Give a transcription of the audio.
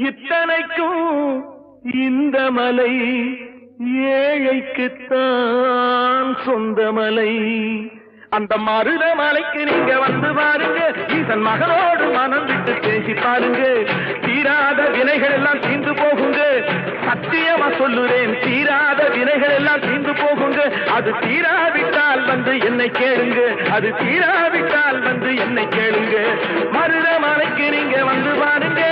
இத்தனைக்கும் இந்த மலை ஏழைக்குத்தான் சொந்த மலை. அந்த மருத மலைக்கு நீங்க வந்து பாருங்க, ஈசன் மகனோடு மனம் விட்டு பேசி பாருங்க. தீராத வினைகள் எல்லாம் தீர்ந்து போகுங்க, சத்தியமா சொல்லுறேன், தீராத வினைகள் எல்லாம் தீர்ந்து போகுங்க. அது தீராவிட்டால் வந்து என்னை கேளுங்க, அது தீராவிட்டால் வந்து என்னை கேளுங்க. மருத மலைக்கு நீங்க வந்து பாருங்க.